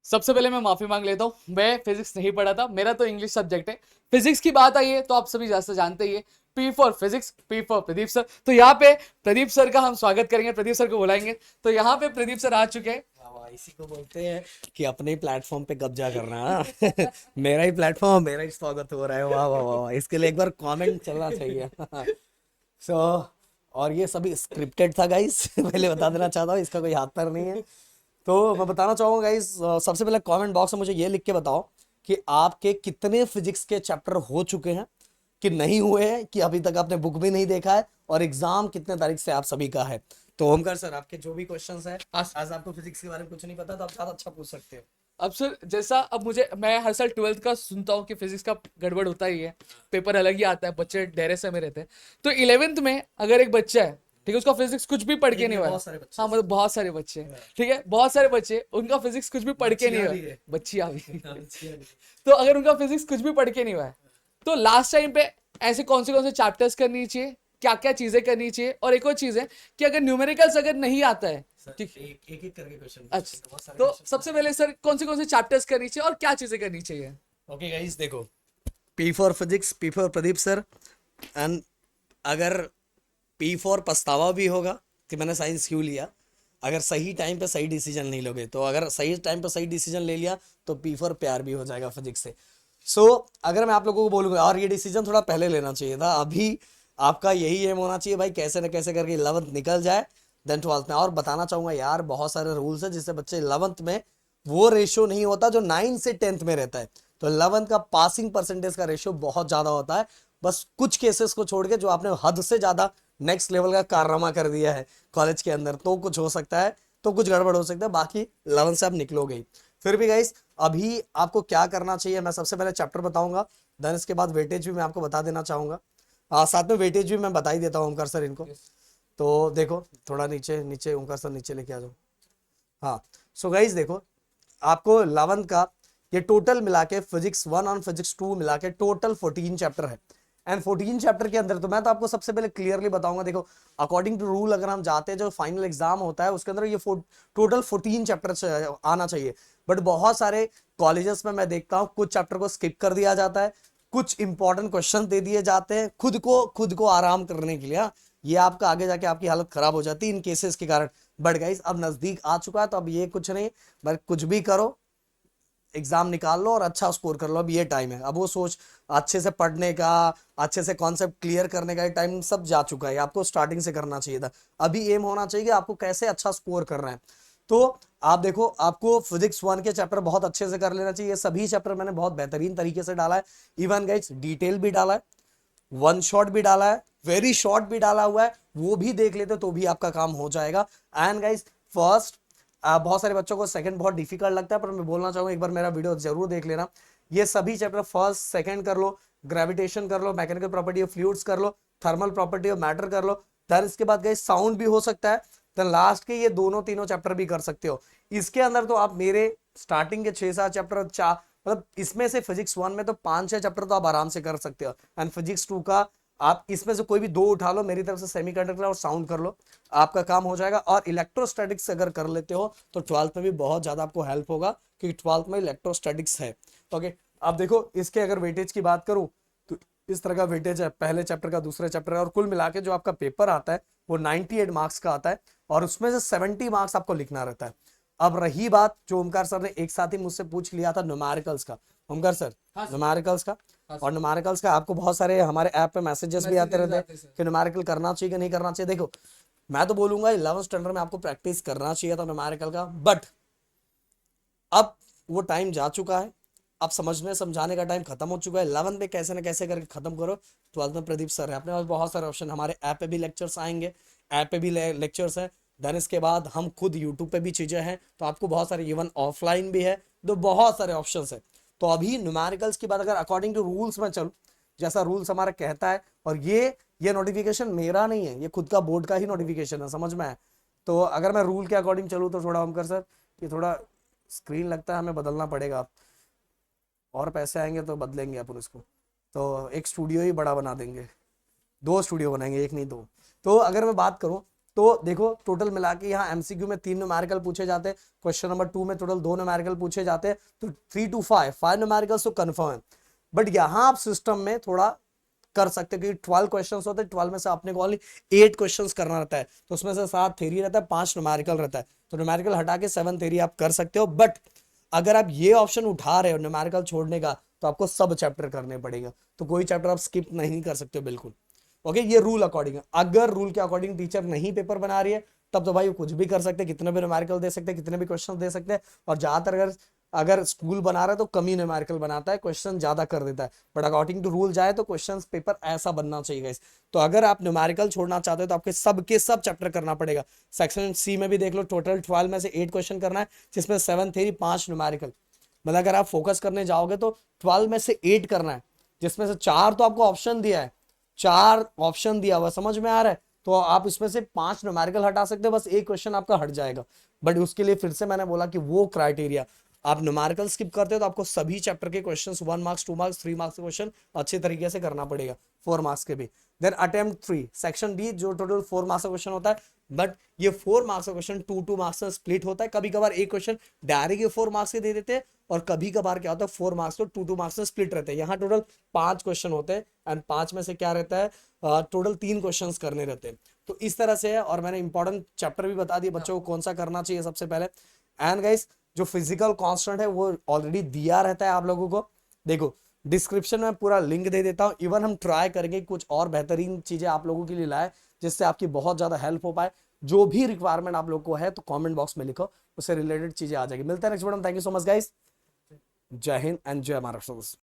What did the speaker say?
सबसे पहले मैं माफी मांग लेता हूँ, मैं फिजिक्स नहीं पढ़ा था, मेरा तो इंग्लिश सब्जेक्ट है। फिजिक्स की बात आई है तो आप सभी जैसे जानते ही है, P for physics, P for Pradeep sir. तो यहाँ पे प्रदीप सर का हम स्वागत करेंगे, प्रदीप सर को बुलाएंगे। तो यहाँ पे प्रदीप सर आ चुके हैं। इसी को बोलते हैं कि अपने ही प्लेटफॉर्म पे कब्जा करना। हाँ। मेरा ही प्लेटफॉर्म, मेरा ही स्वागत हो रहा है। वाह वाह वाह वाह, इसके लिए एक बार कमेंट चलना चाहिए। सो और ये सभी स्क्रिप्टेड था गाइस। पहले बता देना चाहता हूँ, इसका कोई हाथ पैर नहीं है। तो मैं बताना चाहूंगा गाइस, सबसे पहले कमेंट बॉक्स में मुझे ये लिख के बताओ कि आपके कितने फिजिक्स के चैप्टर हो चुके हैं, कि नहीं हुए हैं, कि अभी तक आपने बुक भी नहीं देखा है, और एग्जाम कितने तारीख से आप सभी का है। तो ओमकार सर, आपके जो भी क्वेश्चंस है, आज आपको फिजिक्स के बारे में कुछ नहीं पता तो आप ज्यादा अच्छा पूछ सकते हो। अब सर जैसा, अब मुझे, मैं हर साल 12th का सुनता हूँ कि फिजिक्स का गड़बड़ होता ही है, पेपर अलग ही आता है, बच्चे डेरे से में रहते हैं। तो 11th में अगर एक बच्चा है, ठीक है, उसका फिजिक्स कुछ भी पढ़ के एक नहीं में हुआ है। बहुत सारे बच्चे हाँ हैं मतलब सर। बहुत सारे बच्चे हैं, हाँ। ठीक है, बहुत सारे बच्चे, उनका फिजिक्स कुछ भी पढ़ के नहीं बच्चियां हुआ भी है। है। बच्चियां भी। बच्चियां भी तो अगर उनका फिजिक्स कुछ भी पढ़ के नहीं हुआ है, तो लास्ट टाइम पे ऐसे कौन से चैप्टर्स करनी चाहिए, क्या क्या चीजें करनी चाहिए। और एक और चीज है कि अगर न्यूमेरिकल्स अगर नहीं आता है, सर, ठीक, एक एक करके क्वेश्चन अच्छा, पूछेंगे, बहुत सारे तो क्वेश्चन सबसे पूछेंगे। पहले सर कौन से चैप्टर्स करनी चाहिए और क्या चीजें करनी चाहिए। ओके गाइस, देखो, P for physics, P for Pradeep sir. And अगर पी फॉर पछतावा भी होगा कि मैंने साइंस क्यों लिया, अगर सही टाइम पे सही डिसीजन नहीं लोगे, तो अगर सही टाइम पे सही डिसीजन ले लिया तो पी फॉर प्यार भी हो जाएगा फिजिक्स से। सो अगर मैं आप लोगों को बोलूंगा, और ये डिसीजन थोड़ा पहले लेना चाहिए था, अभी आपका यही एम होना चाहिए भाई, कैसे ना कैसे करके 11th निकल जाए, देन 12th में। और बताना चाहूंगा यार, बहुत सारे रूल्स है जिससे बच्चे 11th में वो रेशियो नहीं होता जो 9 से 10th में रहता है। तो 11th का पासिंग परसेंटेज का रेशियो बहुत ज्यादा होता है। बस कुछ केसेस को छोड़ के, जो आपने हद से ज्यादा नेक्स्ट लेवल का कारनामा कर दिया है कॉलेज के अंदर, तो कुछ हो सकता है, तो कुछ गड़बड़ हो सकता है, बाकी 11th से आप निकलोगे ही। फिर भी गाइस, अभी आपको क्या करना चाहिए, मैं सबसे पहले चैप्टर बताऊंगा, देन इसके बाद वेटेज भी मैं आपको बता देना चाहूंगा। साथ में वेटेज भी मैं बता ही देता हूँ ओमकार सर इनको। तो देखो, थोड़ा नीचे नीचे ओमकार सर, नीचे लेके आ जाओ। हाँ। सो गाइस देखो, आपको 11th का ये टोटल मिला के फिजिक्स 1 और फिजिक्स 2 मिला के टोटल 14 चैप्टर है। एंड 14 चैप्टर के अंदर तो मैं तो आपको सबसे पहले क्लियरली बताऊंगा, देखो, अकॉर्डिंग टू रूल अगर हम जाते हैं, जो फाइनल एग्जाम होता है उसके अंदर ये टोटल 14 चैप्टर आना चाहिए। बट बहुत सारे कॉलेजेस में मैं देखता हूँ कुछ चैप्टर को स्किप कर दिया जाता है, कुछ इंपॉर्टेंट क्वेश्चन दे दिए जाते हैं खुद को आराम करने के लिए। हाँ, ये आपका आगे जाके आपकी हालत खराब हो जाती है इन केसेस के कारण। बट गाइस, अब नजदीक आ चुका है तो अब ये कुछ नहीं, बस कुछ भी करो, एग्जाम निकाल लो और अच्छा स्कोर कर लो। अब ये टाइम है, अब वो सोच अच्छे से पढ़ने का, अच्छे से कॉन्सेप्ट क्लियर करने का टाइम सब जा चुका है। आपको स्टार्टिंग से करना चाहिए था। अभी एम होना चाहिए कि आपको कैसे अच्छा स्कोर करना है। तो आप देखो, आपको फिजिक्स 1 के चैप्टर बहुत अच्छे से कर लेना चाहिए। सभी चैप्टर मैंने बहुत बेहतरीन तरीके से डाला है। इवन गाइस, डिटेल भी डाला है, वन शॉट भी डाला है, वेरी शॉर्ट भी डाला हुआ है, वो भी देख लेते तो भी आपका काम हो जाएगा। एंड गाइस, फर्स्ट, बहुत सारे बच्चों को सेकंड बहुत डिफिकल्ट लगता है, पर मैं बोलना चाहूंगा एक बार मेरा वीडियो जरूर देख लेना। ये सभी चैप्टर फर्स्ट सेकंड कर लो, ग्रेविटेशन कर लो, मैकेनिकल प्रॉपर्टी ऑफ फ्लूइड्स कर लो, थर्मल प्रॉपर्टी ऑफ मैटर कर लो, देन इसके बाद गाइस साउंड भी हो सकता है, देन लास्ट के ये दोनों तीनों चैप्टर भी कर सकते हो। इसके अंदर तो आप मेरे स्टार्टिंग के 6-7 चैप्टर, चार मतलब इसमें से फिजिक्स 1 में तो 5-6 चैप्टर तो आप आराम से कर सकते हो। एंड फिजिक्स 2 का आप इसमें से कोई भी दो उठा लो, मेरी तरफ से सेमीकंडक्टर और साउंड कर लो, आपका काम हो जाएगा। और इलेक्ट्रोस्टैटिक्स अगर कर लेते हो तो 12th में भी बहुत ज्यादा आपको हेल्प होगा, क्योंकि 12th में इलेक्ट्रोस्टैटिक्स है। ओके, अब देखो, इसके अगर वेटेज की बात करूं तो इस तरह का वेटेज है, पहले चैप्टर का, दूसरे चैप्टर का, और कुल मिला के जो आपका पेपर आता है वो 98 मार्क्स का आता है, और उसमें से 70 मार्क्स आपको लिखना रहता है। अब रही बात, जो ओमकार सर ने एक साथ ही मुझसे पूछ लिया था न्यूमेरिकल्स का, ओमकार सर, हाँ सर। न्यूमेरिकल्स का, हाँ और सर। न्यूमेरिकल्स का आपको बहुत सारे हमारे ऐप पे मैसेजेस भी आते मैसेजेस रहते हैं आते हैं सर। कि न्यूमेरिकल करना चाहिए कि नहीं करना चाहिए। देखो, मैं तो बोलूंगा 11th स्टैंडर्ड में आपको प्रैक्टिस करना चाहिए था न्यूमेरिकल का, बट अब वो टाइम जा चुका है। अब समझने समझाने का टाइम खत्म हो चुका है। 11th में कैसे ना कैसे करके खत्म करो। 12th में प्रदीप सर है, अपने पास बहुत सारे ऑप्शन, हमारे ऐप पे भी लेक्चर्स आएंगे, ऐप पे भी लेक्चर्स हैं। देन इसके बाद हम खुद यूट्यूब पे भी चीजें हैं, तो आपको बहुत सारे, इवन ऑफलाइन भी है, तो बहुत सारे ऑप्शन है। तो अभी न्यूमेरिकल्स की बात अगर अकॉर्डिंग टू रूल्स में चलो, जैसा रूल्स हमारा कहता है, और ये नोटिफिकेशन मेरा नहीं है, ये खुद का बोर्ड का ही नोटिफिकेशन है, समझ में है। तो अगर मैं रूल के अकॉर्डिंग चलूँ तो थोड़ा, हम कर सर, ये थोड़ा स्क्रीन लगता है हमें बदलना पड़ेगा, और पैसे आएंगे तो बदलेंगे अपन इसको। तो एक स्टूडियो ही बड़ा बना देंगे, 2 स्टूडियो बनाएंगे, एक नहीं 2। तो अगर मैं बात करूं, तो देखो टोटल मिला के यहाँ एमसीक्यू में 3 न्यूमेरिकल पूछे जाते हैं, क्वेश्चन नंबर 2 में टोटल 2 न्यूमेरिकल पूछे जाते हैं, तो 3 to 5 न्यूमेरिकल्स तो कंफर्म है। बट यहाँ आप सिस्टम में थोड़ा कर सकते हो, क्योंकि 12 क्वेश्चंस होते हैं, 12 में से आपने को ओनली 8 क्वेश्चंस करना रहता है, तो उसमें से 7 थ्योरी रहता है, 5 न्यूमेरिकल रहता है, तो न्यूमेरिकल हटा के 7 थ्योरी आप कर सकते हो। बट अगर आप ये ऑप्शन उठा रहे हो न्यूमेरिकल छोड़ने का, तो आपको सब चैप्टर करने पड़ेगा, तो कोई चैप्टर आप स्किप नहीं कर सकते हो बिल्कुल। ओके, ये रूल अकॉर्डिंग है। अगर रूल के अकॉर्डिंग टीचर नहीं पेपर बना रही है, तब तो भाई वो कुछ भी कर सकते हैं, कितने भी न्यूमेरिकल दे सकते हैं, कितने भी क्वेश्चन दे सकते हैं। और ज्यादातर अगर स्कूल बना रहा है तो कम ही न्यूमेरिकल बनाता है, क्वेश्चन ज्यादा कर देता है। बट अकॉर्डिंग टू रूल जाए तो क्वेश्चन पेपर ऐसा बनना चाहिए गाइस। तो अगर आप न्यूमेरिकल छोड़ना चाहते हो तो आपके सब चैप्टर करना पड़ेगा। सेक्शन सी में भी देख लो, टोटल 12 में से 8 क्वेश्चन करना है, जिसमें 7 थ्योरी 5 न्यूमेरिकल। मतलब अगर आप फोकस करने जाओगे तो 12 में से 8 करना है, जिसमें से 4 तो आपको ऑप्शन दिया है, 4 ऑप्शन दिया हुआ, समझ में आ रहा है। तो आप इसमें से 5 न्यूमेरिकल हटा सकते हो, बस एक क्वेश्चन आपका हट जाएगा। बट उसके लिए फिर से मैंने बोला कि वो क्राइटेरिया, आप न्यूमेरिकल स्किप करते हो तो आपको सभी चैप्टर के क्वेश्चंस 1 मार्क्स 2 मार्क्स 3 मार्क्स के क्वेश्चन अच्छे तरीके से करना पड़ेगा, 4 मार्क्स के भी। देन अटेम्प्ट 3 सेक्शन डी, जो टोटल 4 मार्क्स का क्वेश्चन होता है, बट ये 4 मार्क्स का क्वेश्चन 2 मार्क्स में स्प्लिट होता है। कभी कभार एक क्वेश्चन डायरेक्ट 4 मार्क्स के दे देते हैं, और कभी कभार क्या होता है 4 मार्क्स तो 2 मार्क्स में स्प्लिट रहते हैं। यहाँ टोटल 5 क्वेश्चन होते हैं, एंड 5 में से क्या रहता है, टोटल 3 क्वेश्चंस करने रहते हैं। तो इस तरह से है, और मैंने इंपॉर्टेंट चैप्टर भी बता दिए बच्चों को कौन सा करना चाहिए सबसे पहले। एंड गाइस, जो फिजिकल कांस्टेंट है वो ऑलरेडी दिया रहता है आप लोगों को, देखो डिस्क्रिप्शन में पूरा लिंक दे देता हूँ। इवन हम ट्राई करेंगे कुछ और बेहतरीन चीजें आप लोगों के लिए लाए, जिससे आपकी बहुत ज्यादा हेल्प हो पाए। जो भी रिक्वायरमेंट आप लोग को है तो कमेंट बॉक्स में लिखो, उससे रिलेटेड चीजें आ जाएगी। मिलते हैं नेक्स्ट वीडियो में। Thank you so much guys, जय हिंद एंड जय महाराष्ट्र।